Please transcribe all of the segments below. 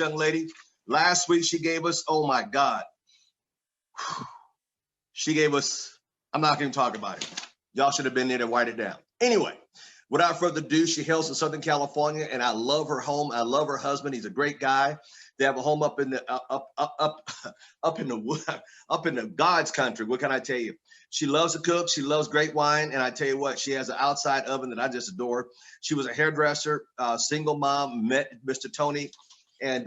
young lady. Last week, she gave us, oh my God. She gave us, I'm not going to talk about it. Y'all should have been there to write it down. Anyway, without further ado, she hails from Southern California, and I love her home. I love her husband. He's a great guy. They have a home up in the up in the God's country. What can I tell you? She loves to cook. She loves great wine, and I tell you what, she has an outside oven that I just adore. She was a hairdresser, single mom, met Mr. Tony, and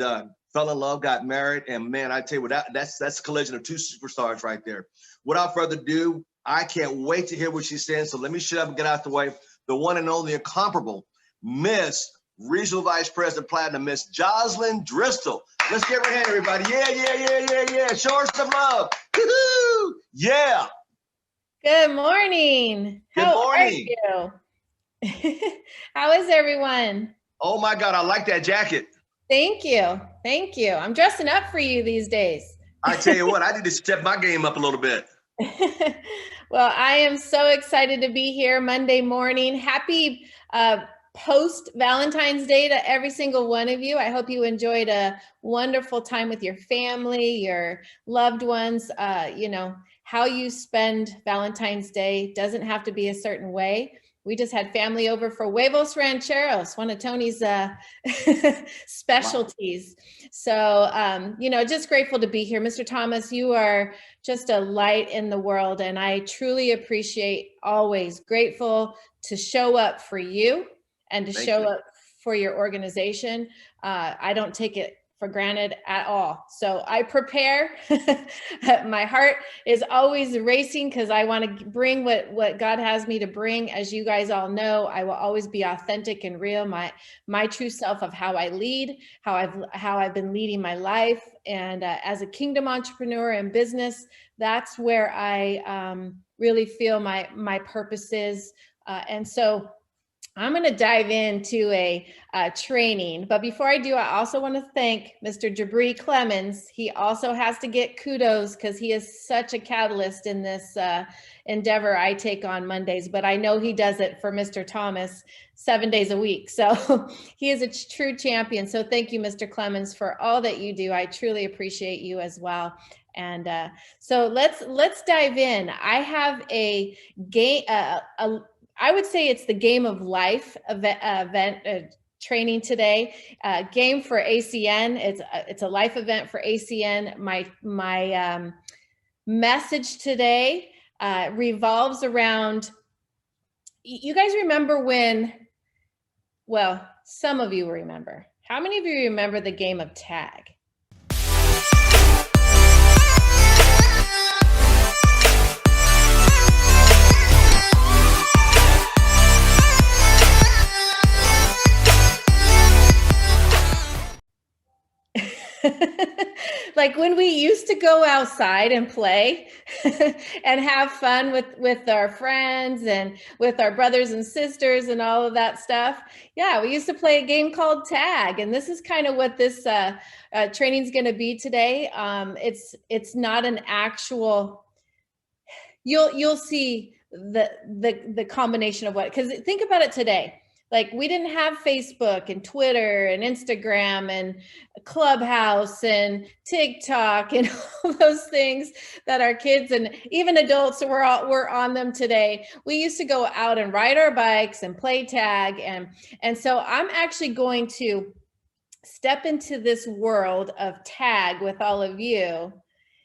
fell in love, got married, and man, I tell you what, that's a collision of two superstars right there. Without further ado, I can't wait to hear what she's saying. So let me shut up and get out the way. The one and only incomparable Miss Regional Vice President Platinum, Miss Jocelyn Driskill. Let's give her a hand, everybody. Yeah. Show her some love. Woo-hoo! Yeah. Good morning. How are you? How is everyone? Oh my God, I like that jacket. Thank you. I'm dressing up for you these days. I tell you what, I need to step my game up a little bit. Well, I am so excited to be here Monday morning. Happy post-Valentine's Day to every single one of you. I hope you enjoyed a wonderful time with your family, your loved ones. How you spend Valentine's Day doesn't have to be a certain way. We just had family over for huevos rancheros, one of Tony's specialties. Wow. So, just grateful to be here. Mr. Thomas, you are just a light in the world, and I truly appreciate, always grateful to show up for you and to show up for your organization. I don't take it for granted at all. So I prepare. My heart is always racing because I want to bring what God has me to bring. As you guys all know, I will always be authentic and real, my true self of how I lead, how I've been leading my life. And as a kingdom entrepreneur in business, that's where I really feel my purpose is. And so I'm going to dive into a training, but before I do, I also want to thank Mr. Jabri Clemens. He also has to get kudos because he is such a catalyst in this endeavor I take on Mondays, but I know he does it for Mr. Thomas 7 days a week. So he is a true champion. So thank you, Mr. Clemens, for all that you do. I truly appreciate you as well. And so let's dive in. I have a game, I would say it's the game of life event training today. Game for ACN. It's a life event for ACN. My message today revolves around. You guys remember when? Well, some of you remember. How many of you remember the game of tag? Like when we used to go outside and play and have fun with our friends and with our brothers and sisters and all of that stuff. Yeah, we used to play a game called tag, and this is kind of what this training is going to be today. It's not an actual. You'll see the combination of what, because think about it today. Like we didn't have Facebook and Twitter and Instagram and Clubhouse and TikTok and all those things that our kids and even adults were on them today. We used to go out and ride our bikes and play tag. And so I'm actually going to step into this world of tag with all of you,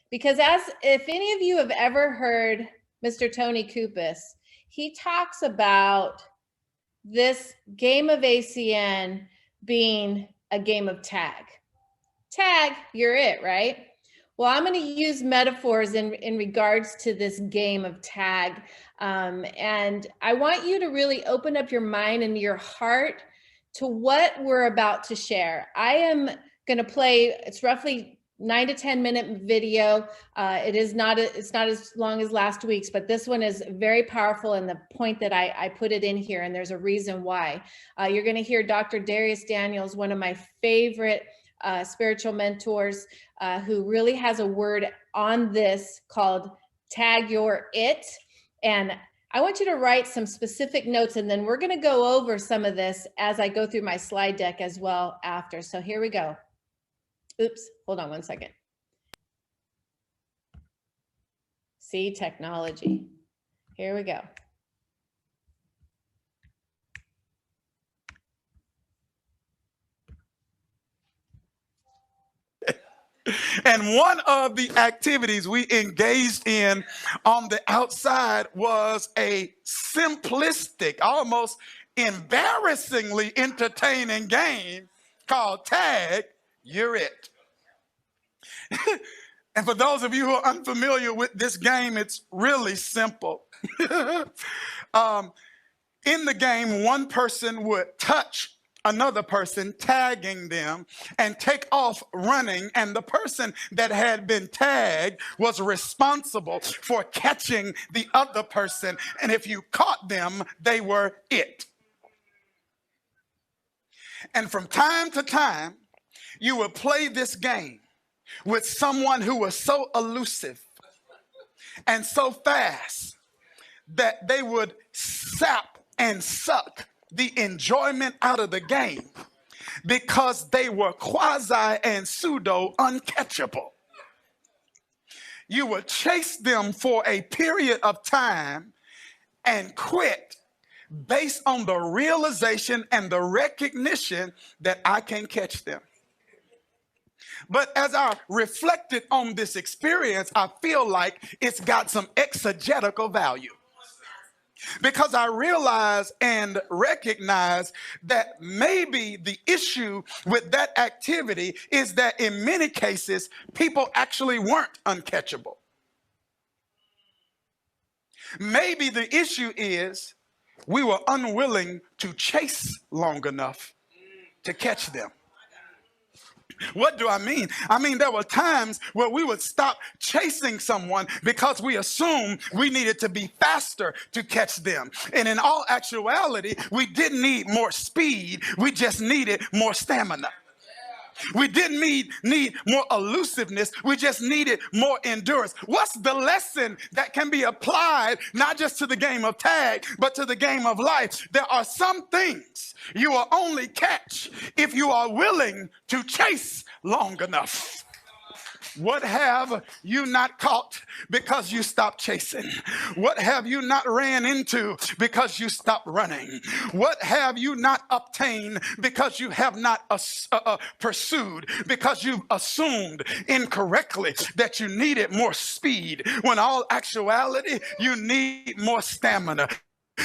because if any of you have ever heard Mr. Tony Kupas, he talks about this game of ACN being a game of tag. Tag, you're it, right? Well, I'm going to use metaphors in regards to this game of tag. And I want you to really open up your mind and your heart to what we're about to share. I am going to play, it's roughly 9 to 10 minute video. It's not as long as last week's, but this one is very powerful in the point that I put it in here, and there's a reason why. You're going to hear Dr. Darius Daniels, one of my favorite spiritual mentors, who really has a word on this called Tag Your It. And I want you to write some specific notes, and then we're going to go over some of this as I go through my slide deck as well after. So here we go. Oops, hold on one second. See, technology. Here we go. And one of the activities we engaged in on the outside was a simplistic, almost embarrassingly entertaining game called Tag, You're It. And for those of you who are unfamiliar with this game, it's really simple. In the game, one person would touch another person, tagging them, and take off running. And the person that had been tagged was responsible for catching the other person. And if you caught them, they were it. And from time to time, you would play this game with someone who was so elusive and so fast that they would sap and suck the enjoyment out of the game because they were quasi and pseudo uncatchable. You would chase them for a period of time and quit based on the realization and the recognition that I can catch them. But as I reflected on this experience, I feel like it's got some exegetical value. Because I realize and recognize that maybe the issue with that activity is that in many cases, people actually weren't uncatchable. Maybe the issue is we were unwilling to chase long enough to catch them. What do I mean? I mean, there were times where we would stop chasing someone because we assumed we needed to be faster to catch them. And in all actuality, we didn't need more speed. We just needed more stamina. We didn't need more elusiveness. We just needed more endurance. What's the lesson that can be applied not just to the game of tag, but to the game of life? There are some things you will only catch if you are willing to chase long enough. What have you not caught because you stopped chasing? What have you not ran into because you stopped running? What have you not obtained because you have not pursued? Because you've assumed incorrectly that you needed more speed, when all actuality, you need more stamina.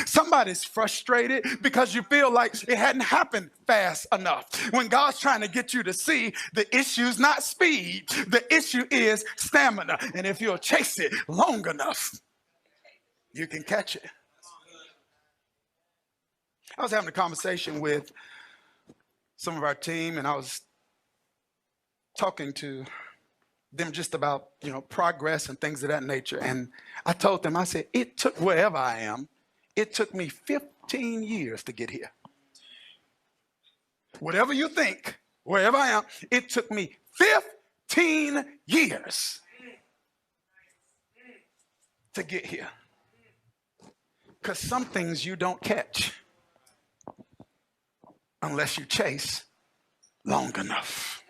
Somebody's frustrated because you feel like it hadn't happened fast enough. When God's trying to get you to see the issue's not speed, the issue is stamina. And if you'll chase it long enough, you can catch it. I was having a conversation with some of our team, and I was talking to them just about, progress and things of that nature. And I told them, I said, it took wherever I am, it took me 15 years to get here. Whatever you think, wherever I am, it took me 15 years to get here. Because some things you don't catch unless you chase long enough.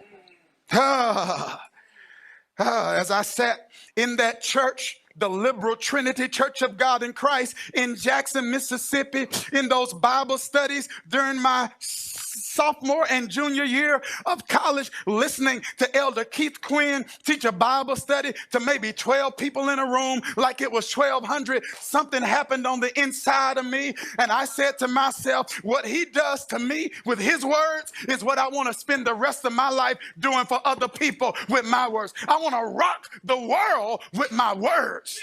As I sat in that church, the Liberal Trinity Church of God in Christ in Jackson, Mississippi, in those Bible studies during my sophomore and junior year of college, listening to Elder Keith Quinn teach a Bible study to maybe 12 people in a room like it was 1,200. Something happened on the inside of me, and I said to myself, what he does to me with his words is what I want to spend the rest of my life doing for other people with my words. I want to rock the world with my words.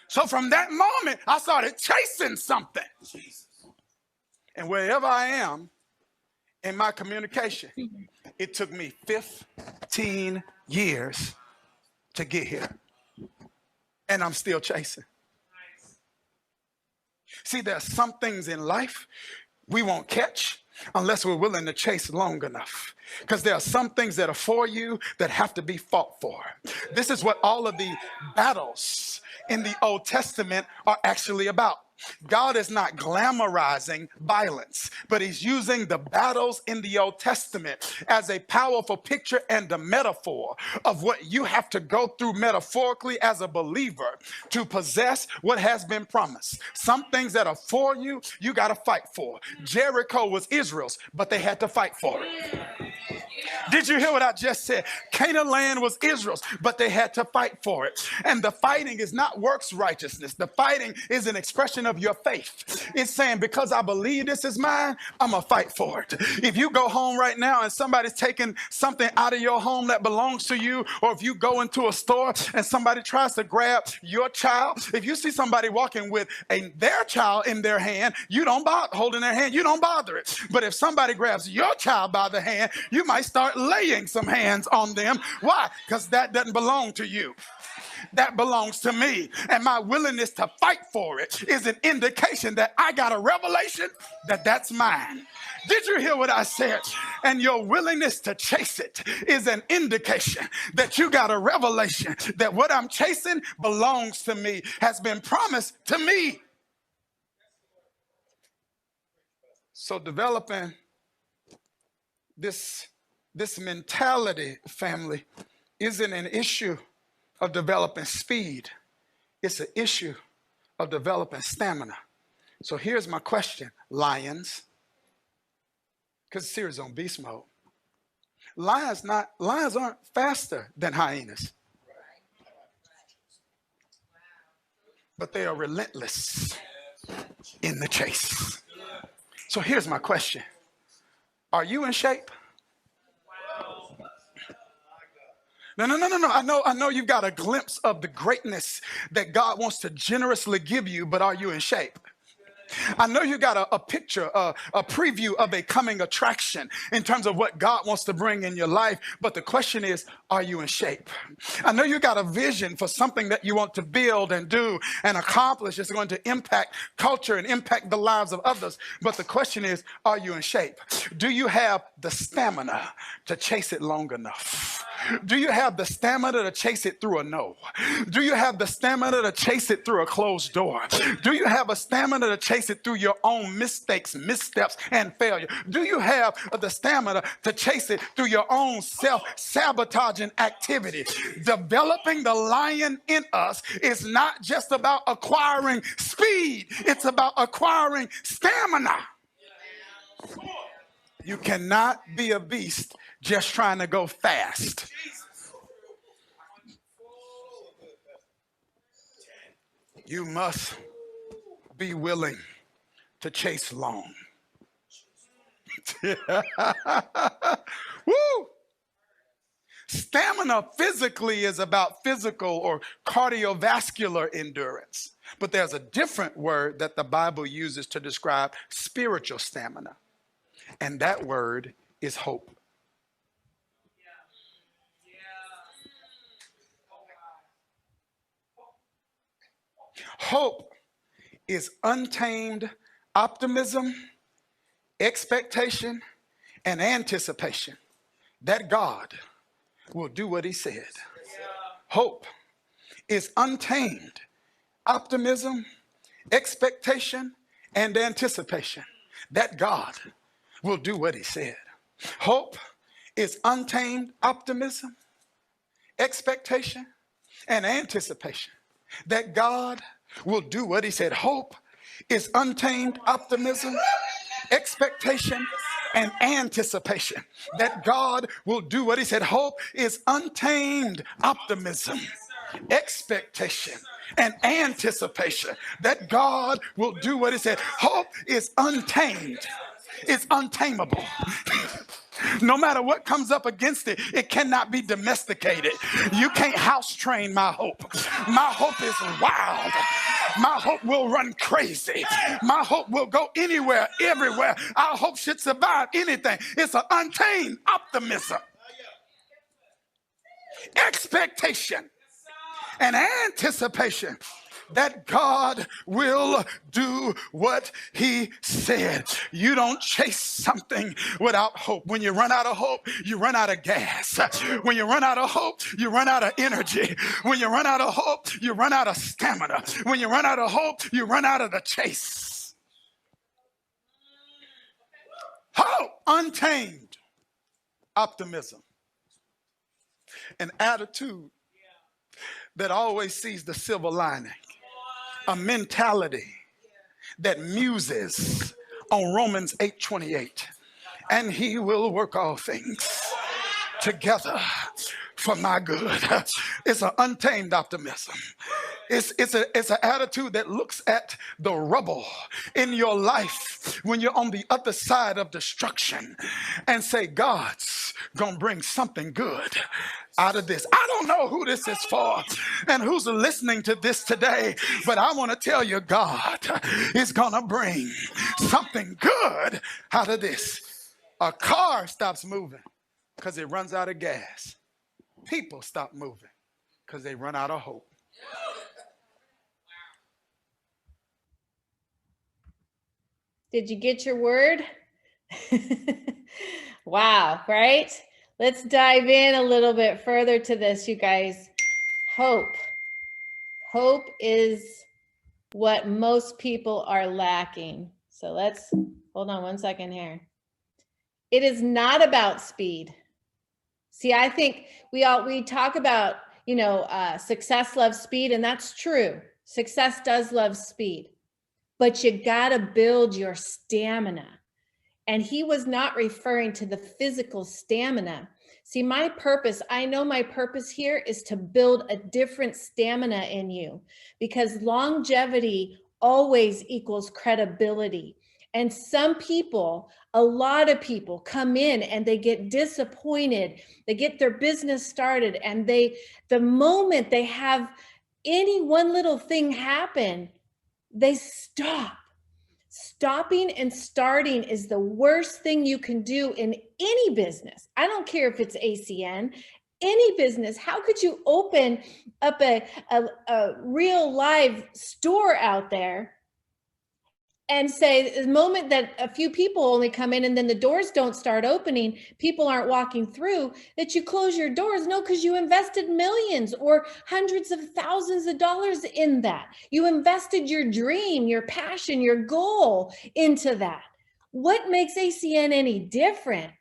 So from that moment, I started chasing something. And wherever I am in my communication, it took me 15 years to get here. And I'm still chasing. See, there are some things in life we won't catch unless we're willing to chase long enough. Because there are some things that are for you that have to be fought for. This is what all of the battles in the Old Testament are actually about. God is not glamorizing violence, but he's using the battles in the Old Testament as a powerful picture and a metaphor of what you have to go through metaphorically as a believer to possess what has been promised. Some things that are for you, you got to fight for. Jericho was Israel's, but they had to fight for it. Did you hear what I just said? Canaan land was Israel's, but they had to fight for it. And the fighting is not works righteousness. The fighting is an expression of your faith. It's saying, because I believe this is mine, I'm going to fight for it. If you go home right now and somebody's taking something out of your home that belongs to you, or if you go into a store and somebody tries to grab your child, if you see somebody walking with their child in their hand, you don't bother holding their hand, you don't bother it. But if somebody grabs your child by the hand, you might start laying some hands on them. Why? Because that doesn't belong to you. That belongs to me. And my willingness to fight for it is an indication that I got a revelation that that's mine. Did you hear what I said? And your willingness to chase it is an indication that you got a revelation that what I'm chasing belongs to me, has been promised to me. So developing this mentality, family, isn't an issue of developing speed. It's an issue of developing stamina. So here's my question, lions, because the series on beast mode. Lions aren't faster than hyenas, but they are relentless in the chase. So here's my question. Are you in shape? No. I know you got a glimpse of the greatness that God wants to generously give you, but are you in shape? I know you got a picture, a preview of a coming attraction in terms of what God wants to bring in your life. But the question is, are you in shape? I know you got a vision for something that you want to build and do and accomplish. It's going to impact culture and impact the lives of others. But the question is, are you in shape? Do you have the stamina to chase it long enough? Do you have the stamina to chase it through a no? Do you have the stamina to chase it through a closed door? Do you have a stamina to chase it through your own mistakes, missteps, and failure? Do you have the stamina to chase it through your own self-sabotaging activity? Developing the lion in us is not just about acquiring speed. It's about acquiring stamina. You cannot be a beast just trying to go fast. You must be willing to chase long. Woo! Stamina physically is about physical or cardiovascular endurance, but there's a different word that the Bible uses to describe spiritual stamina, and that word is hope. Hope is untamed optimism, expectation, and anticipation that God will do what he said. Hope is untamed optimism, expectation, and anticipation that God will do what he said. Hope is untamed optimism, expectation, and anticipation that God will do what he said. Hope is untamed optimism, expectation, and anticipation that God will do what he said. Hope is untamed optimism, expectation, and anticipation that God will do what he said. Hope is untamed. It's untamable. No matter what comes up against it, it cannot be domesticated. You can't house train my hope. My hope is wild. My hope will run crazy. My hope will go anywhere, everywhere. Our hope should survive anything. It's an untamed optimism, expectation, and anticipation that God will do what he said. You don't chase something without hope. When you run out of hope, you run out of gas. When you run out of hope, you run out of energy. When you run out of hope, you run out of stamina. When you run out of hope, you run out of the chase. Hope, untamed optimism, an attitude that always sees the silver lining, a mentality that muses on Romans 8:28, and he will work all things together for my good. It's an untamed optimism. It's an attitude that looks at the rubble in your life when you're on the other side of destruction and say, God's gonna bring something good out of this. I don't know who this is for and who's listening to this today, but I want to tell you, God is gonna bring something good out of this. A car stops moving because it runs out of gas. People stop moving because they run out of hope. Did you get your word? Wow, right? Let's dive in a little bit further to this, you guys. Hope. Hope is what most people are lacking. So let's hold on one second here. It is not about speed. See, I think we talk about, success loves speed, and that's true. Success does love speed, but you got to build your stamina. And he was not referring to the physical stamina. See, I know my purpose here is to build a different stamina in you, because longevity always equals credibility. And some people, a lot of people come in and they get disappointed. They get their business started, and the moment they have any one little thing happen, they stop. Stopping and starting is the worst thing you can do in any business. I don't care if it's ACN, any business. How could you open up a real live store out there and say the moment that a few people only come in and then the doors don't start opening, people aren't walking through, that you close your doors? No, because you invested millions or hundreds of thousands of dollars in that. You invested your dream, your passion, your goal into that. What makes ACN any different?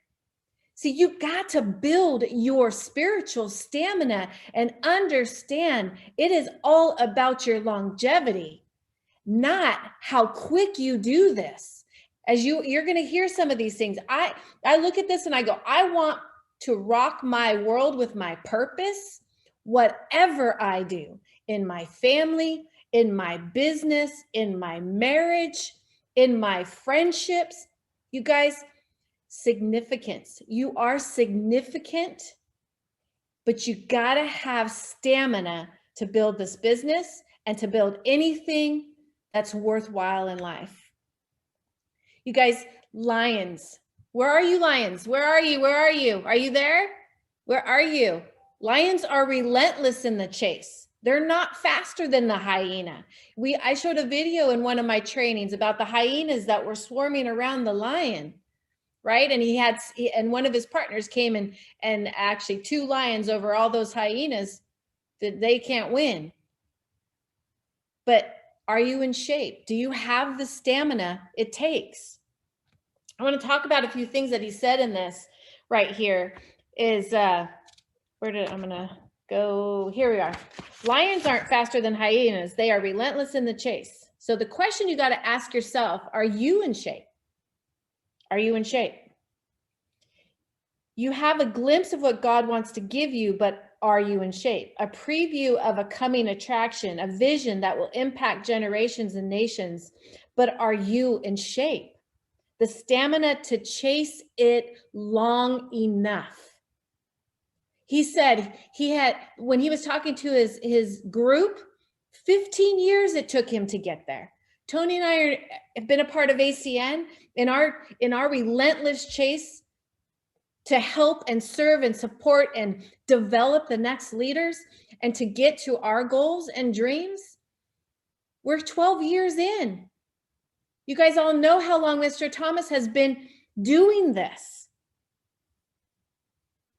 See, you got to build your spiritual stamina and understand it is all about your longevity, not how quick you do this. As you're going to hear some of these things. I look at this and I go, I want to rock my world with my purpose, whatever I do in my family, in my business, in my marriage, in my friendships. You guys, significance. You are significant, but you got to have stamina to build this business and to build anything that's worthwhile in life. You guys, lions. Where are you, lions? Where are you? Where are you? Are you there? Where are you? Lions are relentless in the chase. They're not faster than the hyena. I showed a video in one of my trainings about the hyenas that were swarming around the lion, right? And one of his partners came and actually 2 lions over all those hyenas, that they can't win. But are you in shape? Do you have the stamina it takes? I want to talk about a few things that he said in this right here is, I'm going to go, here we are. Lions aren't faster than hyenas. They are relentless in the chase. So the question you got to ask yourself, are you in shape? Are you in shape? You have a glimpse of what God wants to give you, but are you in shape? A preview of a coming attraction, a vision that will impact generations and nations, but are you in shape? The stamina to chase it long enough. He said when he was talking to his group, 15 years it took him to get there. Tony and I have been a part of ACN in our relentless chase to help and serve and support and develop the next leaders and to get to our goals and dreams. We're 12 years in. You guys all know how long Mr. Thomas has been doing this.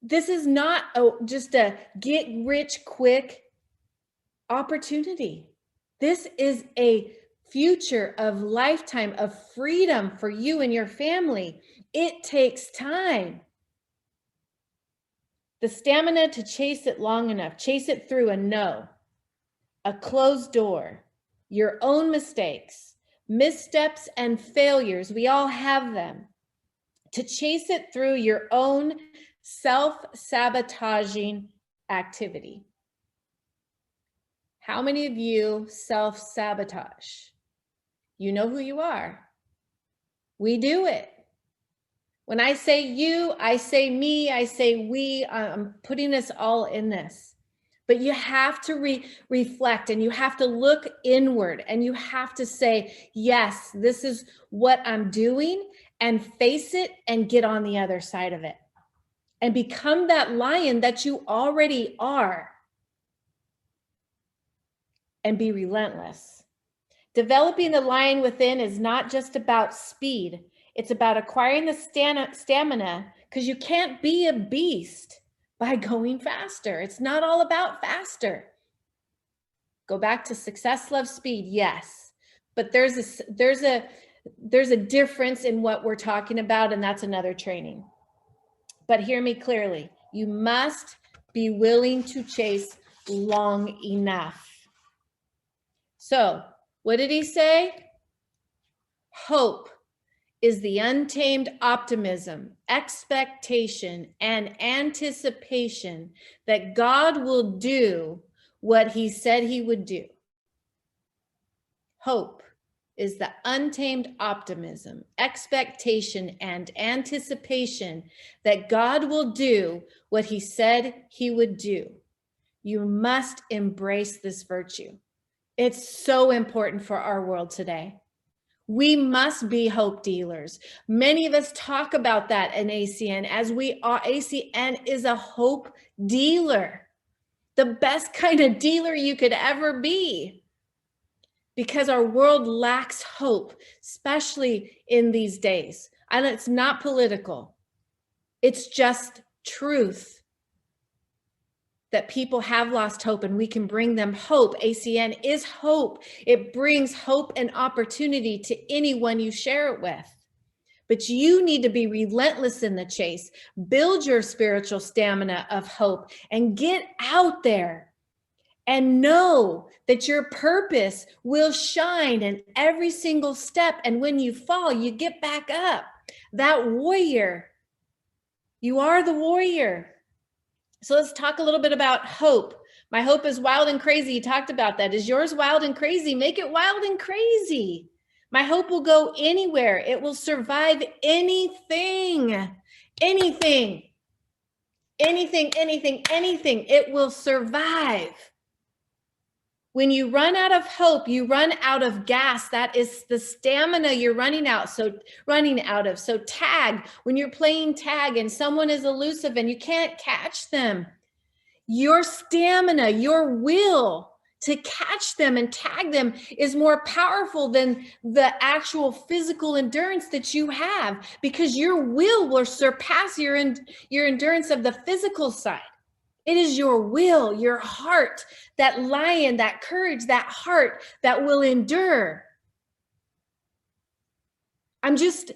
This is not just a get rich quick opportunity. This is a future of lifetime of freedom for you and your family. It takes time. The stamina to chase it long enough, chase it through a no, a closed door, your own mistakes, missteps and failures. We all have them. To chase it through your own self-sabotaging activity. How many of you self-sabotage? You know who you are. We do it. When I say you, I say me, I say we. I'm putting us all in this. But you have to reflect, and you have to look inward, and you have to say, yes, this is what I'm doing, and face it and get on the other side of it. And become that lion that you already are. And be relentless. Developing the lion within is not just about speed. It's about acquiring the stamina, because you can't be a beast by going faster. It's not all about faster. Go back to success, love, speed. Yes, but there's a difference in what we're talking about, and that's another training. But hear me clearly. You must be willing to chase long enough. So, what did he say? Hope is the untamed optimism, expectation, and anticipation that God will do what he said he would do. Hope is the untamed optimism, expectation, and anticipation that God will do what he said he would do. You must embrace this virtue. It's so important for our world today. We must be hope dealers. Many of us talk about that in ACN, as we are. ACN is a hope dealer, the best kind of dealer you could ever be, because our world lacks hope, especially in these days. And it's not political. It's just truth. That people have lost hope, and we can bring them hope. ACN is hope. It brings hope and opportunity to anyone you share it with. But you need to be relentless in the chase. Build your spiritual stamina of hope and get out there and know that your purpose will shine in every single step. And when you fall, you get back up. That warrior, you are the warrior. So let's talk a little bit about hope. My hope is wild and crazy. You talked about that. Is yours wild and crazy? Make it wild and crazy. My hope will go anywhere. It will survive anything, anything, anything, anything, anything. It will survive. When you run out of hope, you run out of gas. That is the stamina you're running out of. So tag, when you're playing tag and someone is elusive and you can't catch them, your stamina, your will to catch them and tag them is more powerful than the actual physical endurance that you have, because your will surpass your endurance of the physical side. It is your will, your heart, that lion, that courage, that heart that will endure. I'm just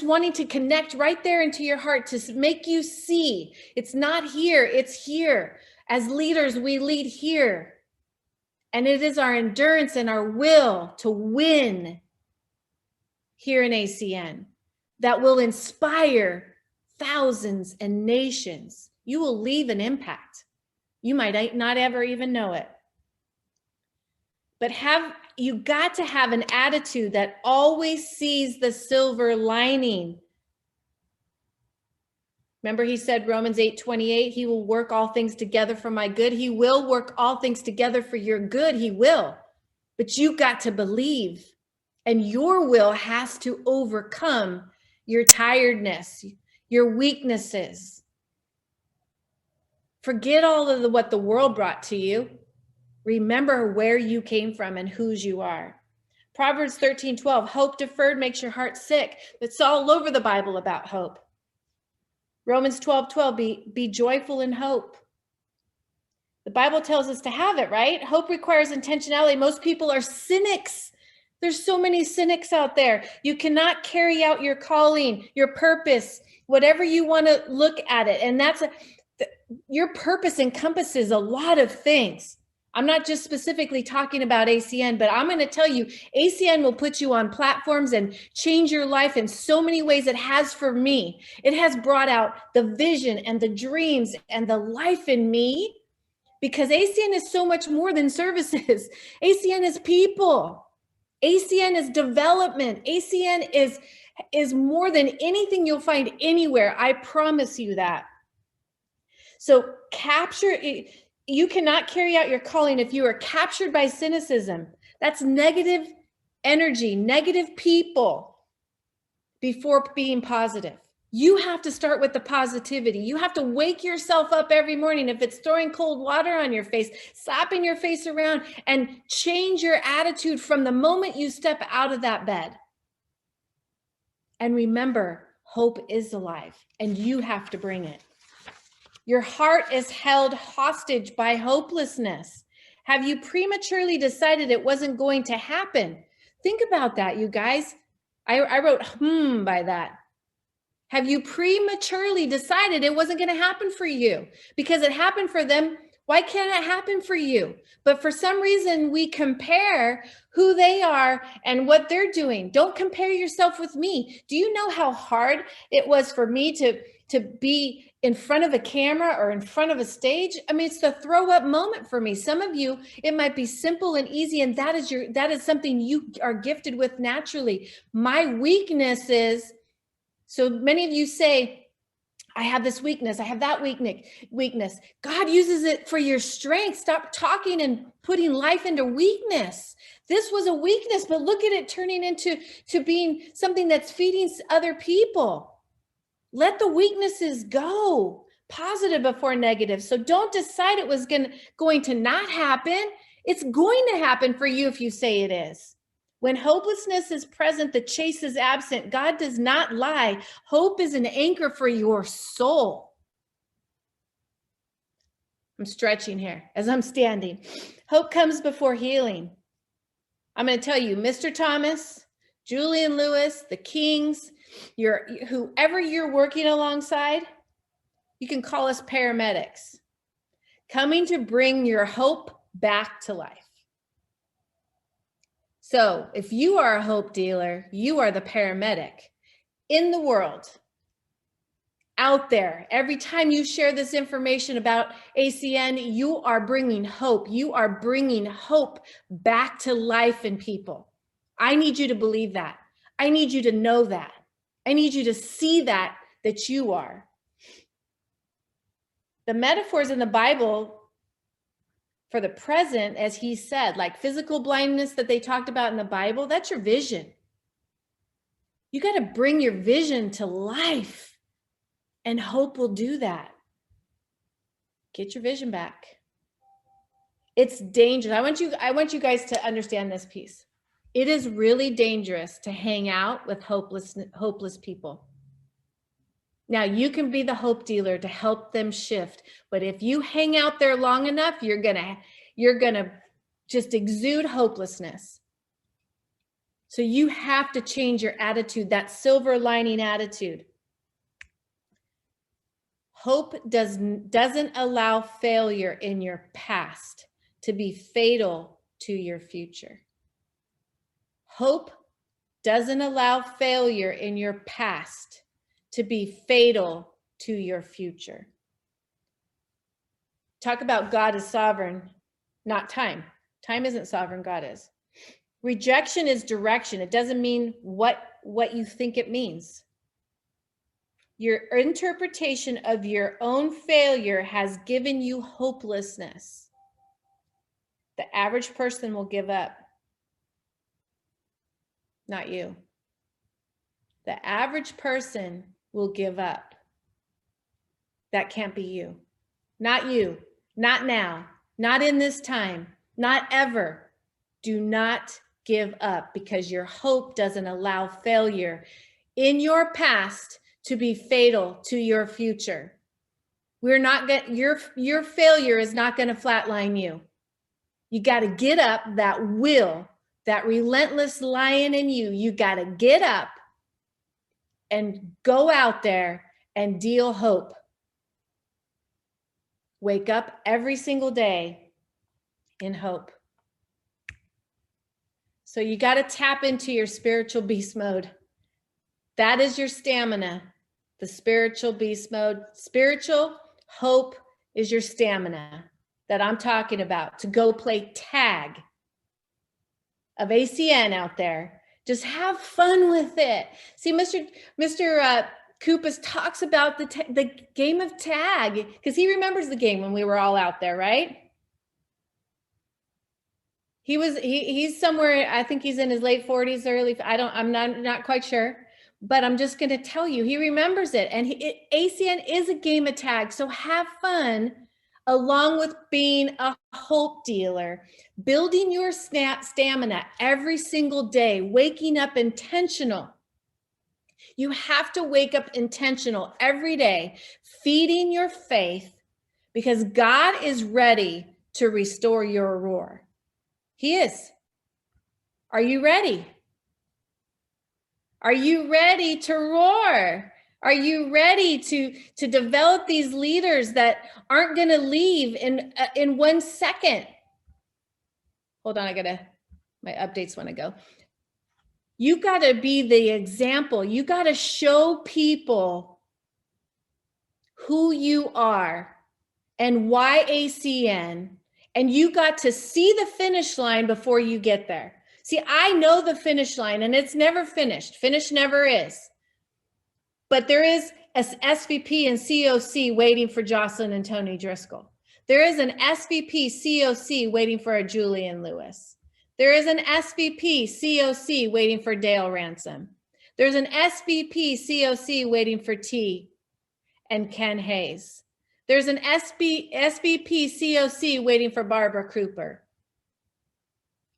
wanting to connect right there into your heart to make you see it's not here, it's here. As leaders, we lead here. And it is our endurance and our will to win here in ACN that will inspire thousands and nations. You will leave an impact. You might not ever even know it. But you got to have an attitude that always sees the silver lining. Remember, he said, Romans 8:28, he will work all things together for my good. He will work all things together for your good. He will. But you got to believe, and your will has to overcome your tiredness, your weaknesses. Forget all of what the world brought to you. Remember where you came from and whose you are. Proverbs 13:12, hope deferred makes your heart sick. It's all over the Bible about hope. Romans 12:12, be joyful in hope. The Bible tells us to have it, right? Hope requires intentionality. Most people are cynics. There's so many cynics out there. You cannot carry out your calling, your purpose, whatever you want to look at it. And your purpose encompasses a lot of things. I'm not just specifically talking about ACN, but I'm going to tell you, ACN will put you on platforms and change your life in so many ways. It has for me. It has brought out the vision and the dreams and the life in me, because ACN is so much more than services. ACN is people. ACN is development. ACN is more than anything you'll find anywhere. I promise you that. So you cannot carry out your calling if you are captured by cynicism. That's negative energy, negative people before being positive. You have to start with the positivity. You have to wake yourself up every morning. If it's throwing cold water on your face, slapping your face around, and change your attitude from the moment you step out of that bed. And remember, hope is alive, and you have to bring it. Your heart is held hostage by hopelessness. Have you prematurely decided it wasn't going to happen? Think about that, you guys. I wrote by that. Have you prematurely decided it wasn't going to happen for you? Because it happened for them, why can't it happen for you? But for some reason, we compare who they are and what they're doing. Don't compare yourself with me. Do you know how hard it was for me to be in front of a camera or in front of a stage? I mean, it's the throw up moment for me. Some of you, it might be simple and easy, and that is something you are gifted with naturally. My weakness is, so many of you say, I have this weakness, I have that weakness. God uses it for your strength. Stop talking and putting life into weakness. This was a weakness, but look at it turning into being something that's feeding other people. Let the weaknesses go. Positive before negative. So don't decide it was going to not happen. It's going to happen for you if you say it is. When hopelessness is present, the chase is absent. God does not lie. Hope is an anchor for your soul. I'm stretching here as I'm standing. Hope comes before healing. I'm going to tell you, Mr. Thomas, Julian Lewis, the Kings, whoever you're working alongside, you can call us paramedics, coming to bring your hope back to life. So if you are a hope dealer, you are the paramedic in the world, out there. Every time you share this information about ACN, you are bringing hope. You are bringing hope back to life in people. I need you to believe that. I need you to know that. I need you to see that you are. The metaphors in the Bible for the present, as he said, like physical blindness that they talked about in the Bible, that's your vision. You got to bring your vision to life, and hope will do that. Get your vision back. It's dangerous. I want you guys to understand this piece. It is really dangerous to hang out with hopeless people. Now, you can be the hope dealer to help them shift, but if you hang out there long enough, you're gonna just exude hopelessness. So you have to change your attitude, that silver lining attitude. Hope doesn't allow failure in your past to be fatal to your future. Hope doesn't allow failure in your past to be fatal to your future. Talk about God is sovereign, not time. Time isn't sovereign, God is. Rejection is direction. It doesn't mean what you think it means. Your interpretation of your own failure has given you hopelessness. The average person will give up. Not you. The average person will give up. That can't be you. Not you. Not now. Not in this time. Not ever. Do not give up, because your hope doesn't allow failure in your past to be fatal to your future. We're not going your failure is not going to flatline you. You got to get up, that will, that relentless lion in you. You got to get up and go out there and deal hope. Wake up every single day in hope. So you got to tap into your spiritual beast mode. That is your stamina, the spiritual beast mode. Spiritual hope is your stamina that I'm talking about, to go play tag of ACN out there. Just have fun with it. See, Mr. Koopas talks about the game of tag, because he remembers the game when we were all out there, right? He's somewhere, I think he's in his late 40s, I'm not quite sure, but I'm just going to tell you, he remembers it. And ACN is a game of tag. So have fun along with being a hope dealer, building your stamina every single day, waking up intentional. You have to wake up intentional every day, feeding your faith, because God is ready to restore your roar. He is. Are you ready? Are you ready to roar? Are you ready to develop these leaders that aren't going to leave in 1 second? Hold on, my updates want to go. You got to be the example. You got to show people who you are and why ACN. And you got to see the finish line before you get there. See, I know the finish line, and it's never finished. Finish never is. But there is an SVP and COC waiting for Jocelyn and Tony Driskill. There is an SVP COC waiting for a Julian Lewis. There is an SVP COC waiting for Dale Ransom. There's an SVP COC waiting for T and Ken Hayes. There's an SVP COC waiting for Barbara Cooper,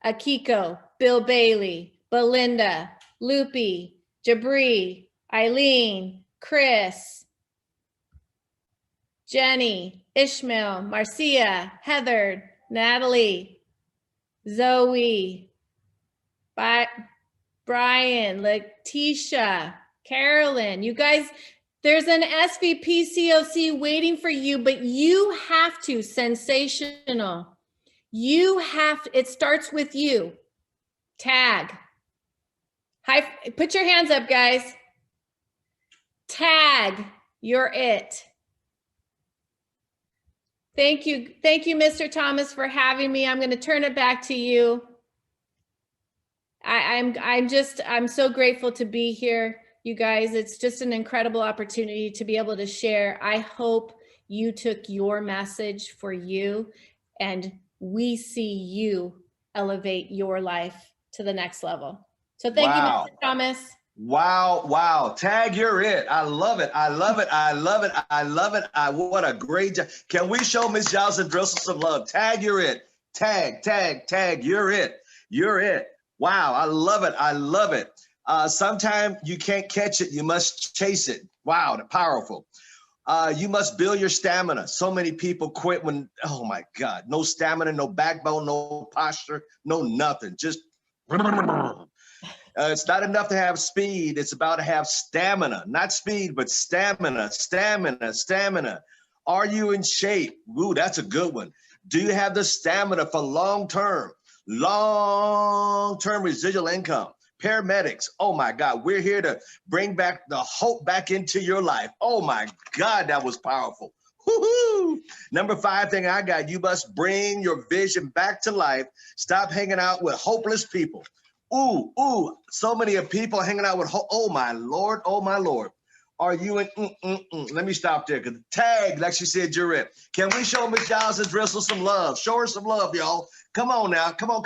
Akiko, Bill Bailey, Belinda, Loopy, Jabri, Eileen, Chris, Jenny, Ishmael, Marcia, Heather, Natalie, Zoe, Brian, Letitia, Carolyn. You guys, there's an SVP COC waiting for you, but you have to, sensational. You have, it starts with you. Tag. Put your hands up, guys. Tag, you're it. Thank you, Mr. Thomas, for having me. I'm going to turn it back to you. I'm so grateful to be here, you guys. It's just an incredible opportunity to be able to share. I hope you took your message for you, and we see you elevate your life to the next level. So thank you, Mr. Thomas. Wow. Tag, you're it. I love it. What a great job. Can we show Miss Jocelyn Driskill some love? Tag, you're it. Tag, you're it. Wow, I love it. Sometimes you can't catch it. You must chase it. Wow, powerful. You must build your stamina. So many people quit when, oh my God, no stamina, no backbone, no posture, no nothing. Just it's not enough to have speed. It's about to have stamina, not speed, but stamina. Are you in shape? Ooh, that's a good one. Do you have the stamina for long-term residual income? Paramedics, oh my God, we're here to bring back the hope back into your life. Oh my God, that was powerful. Woo-hoo. Number 5 thing I got, you must bring your vision back to life. Stop hanging out with hopeless people. Ooh, so many people hanging out with oh my Lord. Are you in, Let me stop there, because tag, like she said, you're it. Can we show Miss Jocelyn Driskill some love? Show her some love, y'all. Come on now, come on.